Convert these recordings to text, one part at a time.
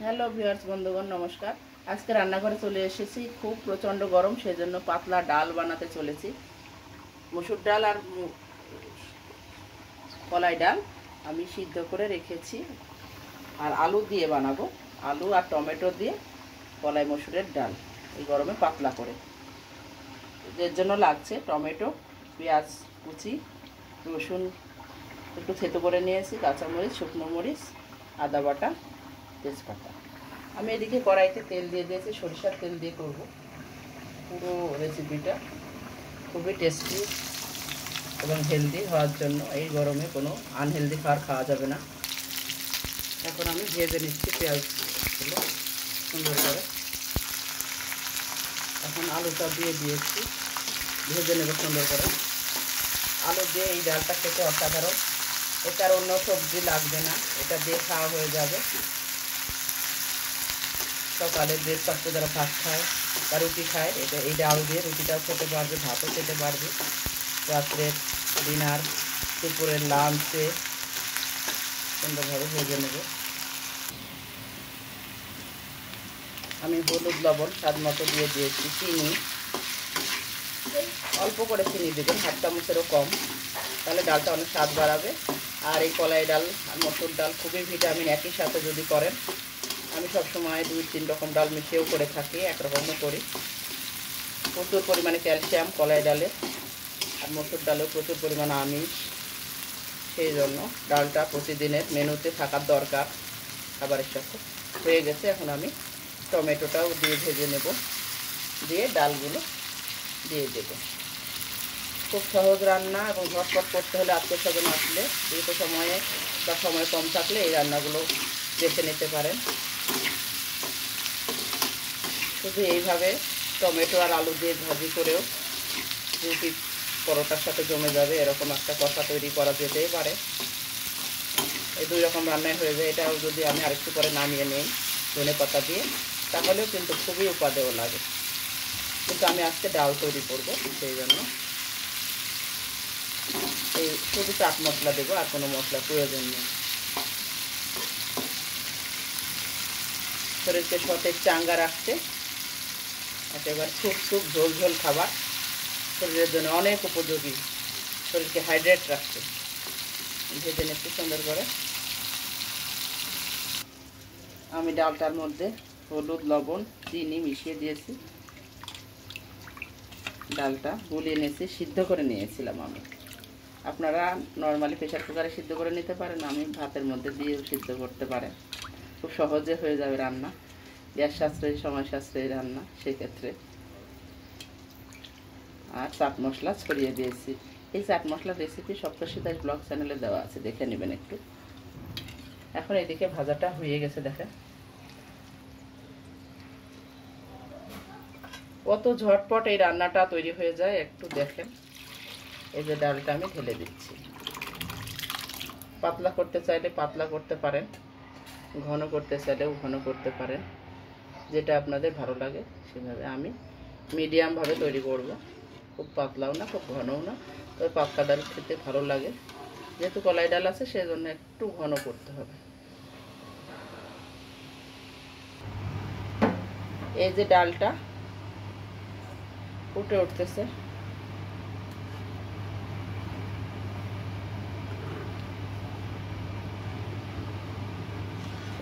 Hello viewers বন্ধুগণ, নমস্কার। আজকে রান্নাঘরে চলে এসেছি। খুব প্রচণ্ড গরম, সেজন্য পাতলা ডাল বানাতে চলেছি। মসুর ডাল আর কলাই ডাল আমি সিদ্ধ করে রেখেছি, আর আলু দিয়ে বানাবো। আলু আর টমেটো দিয়ে কলাই মসুরের ডাল এই গরমে পাতলা করে। এর জন্য লাগছে টমেটো, পেঁয়াজ কুচি, রসুন একটু থেতো করে নিয়েছি, কাঁচামরিচ, শুকনো মরিচ, আদা বাটা, তেজপাতা। আমি এদিকে কড়াইতে তেল দিয়ে দিয়েছি, সরিষার তেল দিয়ে করব। পুরো রেসিপিটা খুবই টেস্টি এবং হেলদি হওয়ার জন্য এই গরমে কোনো আনহেলদি খাওয়া যাবে না। এখন আমি ভেজে নিচ্ছি পেঁয়াজগুলো সুন্দর করে। এখন আলুটা দিয়ে দিয়েছি, ভেজে নেব সুন্দর করে। আলু দিয়ে এই ডালটা খেতে অসাধারণ। এটার অন্য সবজি লাগবে না, এটা দিয়ে খাওয়া হয়ে যাবে। সকালে ব্রেকফাস্টে যারা ভাত খায় বা রুটি খায়, এটা এই ডাল দিয়ে রুটিটাও খেতে পারবে, ভাতও খেতে পারবে। রাত্রের ডিনার, দুপুরের লাঞ্চে সুন্দরভাবে ভেজে নেব। আমি হলুদ লবণ স্বাদ মতো দিয়ে দিয়েছি, চিনি অল্প করে চিনি দেবেন, 1/2 চামচেরও কম, তাহলে ডালটা অনেক স্বাদ বাড়াবে। আর এই কলাই ডাল আর মসুর ডাল খুবই ভিটামিন, একই সাথে যদি করেন। আমি সবসময় 2-3 রকম ডাল মিশিয়েও করে থাকি, একরকমও করি। প্রচুর পরিমাণে ক্যালসিয়াম কলাই ডালে, আর মসুর ডালেও প্রচুর পরিমাণে আমিষ। সেই জন্য ডালটা প্রতিদিনের মেনুতে থাকার দরকার খাবারের সাথে। হয়ে গেছে, এখন আমি টমেটোটাও দিয়ে ভেজে নেব, দিয়ে ডালগুলো দিয়ে দেব। খুব সহজ রান্না এবং ঝটপট করতে হলে আত্মীয়স্বজন আসলে দ্রুত সময়ে বা সময় কম থাকলে এই রান্নাগুলো বেছে নিতে পারেন। শুধু এইভাবে টমেটো আর আলু দিয়ে ভাজি করেও রুটি পরোটার সাথে জমে যাবে, এরকম একটা কষা তৈরি করা যেতেই পারে। এই 2 রকম রান্নাই হয়ে যায়। এটাও যদি আমি আরেকটু পরে নামিয়ে নিই ধনেপাতা দিয়ে, তাহলেও কিন্তু খুবই উপাদেয় লাগে। কিন্তু আমি আজকে ডাল তৈরি করব, সেই জন্য এই শুধু চাট মশলা দেবো, আর কোনো মশলা প্রয়োজন নেই। শরীরকে সতেজ চাঙ্গা রাখতে একেবারে স্যুপ ঝোল ঝোল খাবার শরীরের জন্য অনেক উপযোগী, শরীরকে হাইড্রেট রাখতে। ভেজে নিচ্ছি সুন্দর করে। আমি ডালটার মধ্যে হলুদ, লবণ, চিনি মিশিয়ে দিয়েছি। ডালটা গুলিয়ে নিয়েছি, সিদ্ধ করে নিয়েছিলাম আমি। আপনারা নর্মালি প্রেসার কুকারে সিদ্ধ করে নিতে পারেন, আমি ভাতের মধ্যে দিয়েও সিদ্ধ করতে পারেন। খুব সহজে হয়ে যাবে রান্না, গ্যাস সাশ্রয়ী, সময় সাশ্রয়ী রান্না সেক্ষেত্রে। আর চাট মশলা ছড়িয়ে দিয়েছি। এই চাট মশলার রেসিপি সপ্তর্ষি দাস ব্লগ চ্যানেলে দেওয়া আছে, দেখে নেবেন একটু। এখন এদিকে ভাজাটা হয়ে গেছে, দেখেন কত ঝটপট এই রান্নাটা তৈরি হয়ে যায়, একটু দেখেন। এই যে ডালটা আমি ঢেলে দিচ্ছি। পাতলা করতে চাইলে পাতলা করতে পারেন, ঘন করতে চাইলেও ঘন করতে পারেন, যেটা আপনাদের ভালো লাগে সেভাবে। আমি মিডিয়ামভাবে তৈরি করব, খুব পাতলাও না খুব ঘনও না। তবে পাতলা ডাল খেতে ভালো লাগে, যেহেতু কলাই ডাল আছে সেজন্য একটু ঘন করতে হবে। এই যে ডালটা ফুটে উঠতেছে,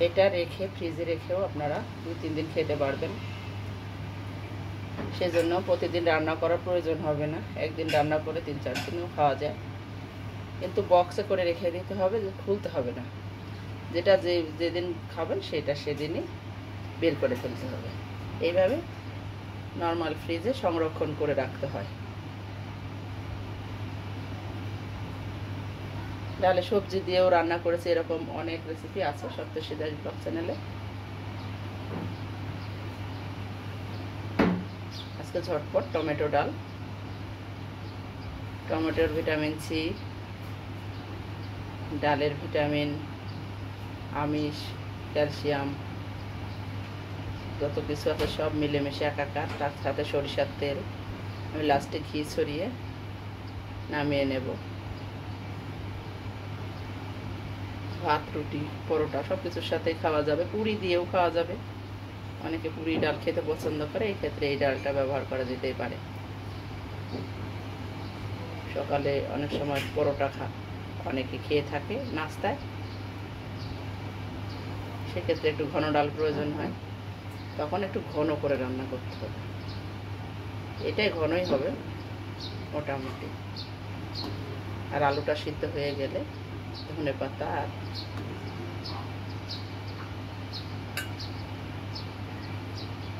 এটা রেখে ফ্রিজে রেখেও আপনারা 2-3 দিন খেতে পারবেন। সেজন্য প্রতিদিন রান্না করার প্রয়োজন হবে না, একদিন রান্না করে 3-4 দিনও খাওয়া যায়। কিন্তু বক্সে করে রেখে দিতে হবে, যে খুলতে হবে না। যেটা যেদিন খাবেন সেটা সেদিনই বের করে ফেলতে হবে। এইভাবে নর্মাল ফ্রিজে সংরক্ষণ করে রাখতে হয়। ডালে সবজি দিয়েও রান্না করেছি, এরকম অনেক রেসিপি আছে সপ্তর্ষি দাস ব্লগ চ্যানেলে। আজকে ঝটপট টমেটো ডাল। টমেটোর ভিটামিন সি, ডালের ভিটামিন, আমিষ, ক্যালসিয়াম, যত কিছু আছে সব মিলেমিশে একাকার। তার সাথে সরিষার তেল, আমি লাস্টে ঘি ছড়িয়ে নামিয়ে নেব। ভাত, রুটি, পরোটা সব কিছুর সাথেই খাওয়া যাবে, পুরি দিয়েও খাওয়া যাবে। অনেকে পুরি ডাল খেতে পছন্দ করে, এই ক্ষেত্রে এই ডালটা ব্যবহার করা যেতেই পারে। সকালে অনেক সময় পরোটা অনেকে খেয়ে থাকে নাস্তায়, সেক্ষেত্রে একটু ঘন ডাল প্রয়োজন হয়, তখন একটু ঘন করে রান্না করতে হবে। এটাই ঘনই হবে মোটামুটি। আর আলুটা সিদ্ধ হয়ে গেলে ধনে পাতা আর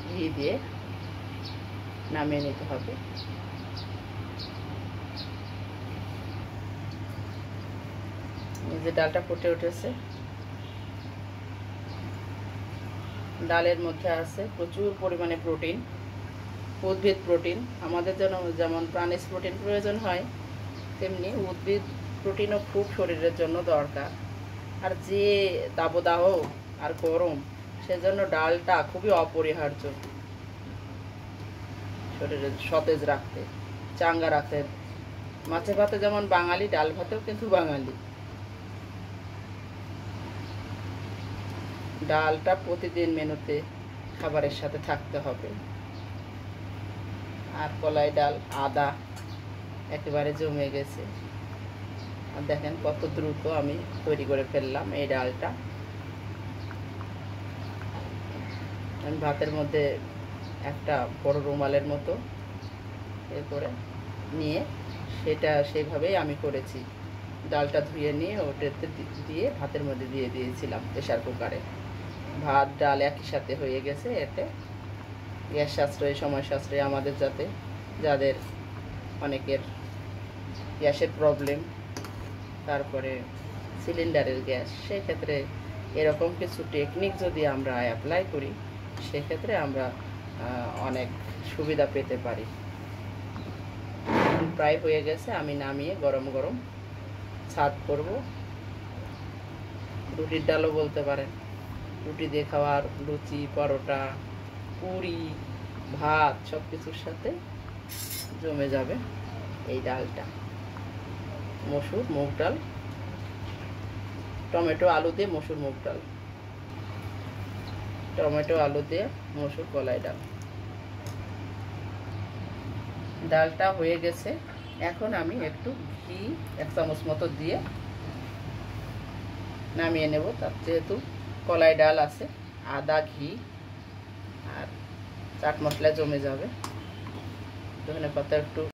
ঘি দিয়ে নামিয়ে নিতে হবে। এই যে ডালটা ফুটে উঠেছে, ডালের মধ্যে আছে প্রচুর পরিমাণে প্রোটিন, উদ্ভিদ প্রোটিন। আমাদের জন্য যেমন প্রাণিজ প্রোটিন প্রয়োজন হয়, তেমনি উদ্ভিদ প্রোটিনও খুব শরীরের জন্য দরকার। আর যে দাবদাহ আর গরম, সেজন্য ডালটা খুবই অপরিহার্য শরীরে সতেজ রাখতে, চাঙ্গা রাখতে। মাছে ভাতে যেমন বাঙালি, ডাল ভাতেও কিন্তু বাঙালি। ডালটা প্রতিদিন মেনুতে খাবারের সাথে থাকতে হবে। আর কলাই ডাল, আদা একেবারে জমে গেছে। আর দেখেন কত দ্রুত আমি তৈরি করে ফেললাম এই ডালটা। আমি ভাতের মধ্যে একটা বড় রুমালের মতো করে নিয়ে সেটা সেইভাবেই আমি করেছি। ডালটা ধুয়ে নিয়ে ওটাতে দিয়ে ভাতের মধ্যে দিয়ে দিয়েছিলাম প্রেশার কুকারে। ভাত ডাল একই সাথে হয়ে গেছে। এতে গ্যাস সাশ্রয়, সময় সাশ্রয় আমাদের, যাদের অনেকের গ্যাসের প্রবলেম, তারপরে সিলিন্ডারের গ্যাস, সেক্ষেত্রে এরকম কিছু টেকনিক যদি আমরা অ্যাপ্লাই করি, সেক্ষেত্রে আমরা অনেক সুবিধা পেতে পারি। প্রায় হয়ে গেছে, আমি নামিয়ে গরম গরম ছাদ করব। রুটির ডালও বলতে পারেন। রুটি দিয়ে খাওয়ার, লুচি, পরোটা, পুরি, ভাত সব কিছুর সাথে জমে যাবে এই ডালটা। মসুর, মুগ ডাল, টমেটো আলু দিয়ে মসুর মুগ ডাল, টমেটো আলু দিয়ে মসুর কলাই ডাল। ডালটা হয়ে গেছে। এখন আমি একটু ঘি 1 চামচ মতো দিয়ে নামিয়ে নেব। তার যেহেতু কলাই ডাল আছে, আদা, ঘি আর চাট মশলা জমে যাবে। ধনে পাতা একটু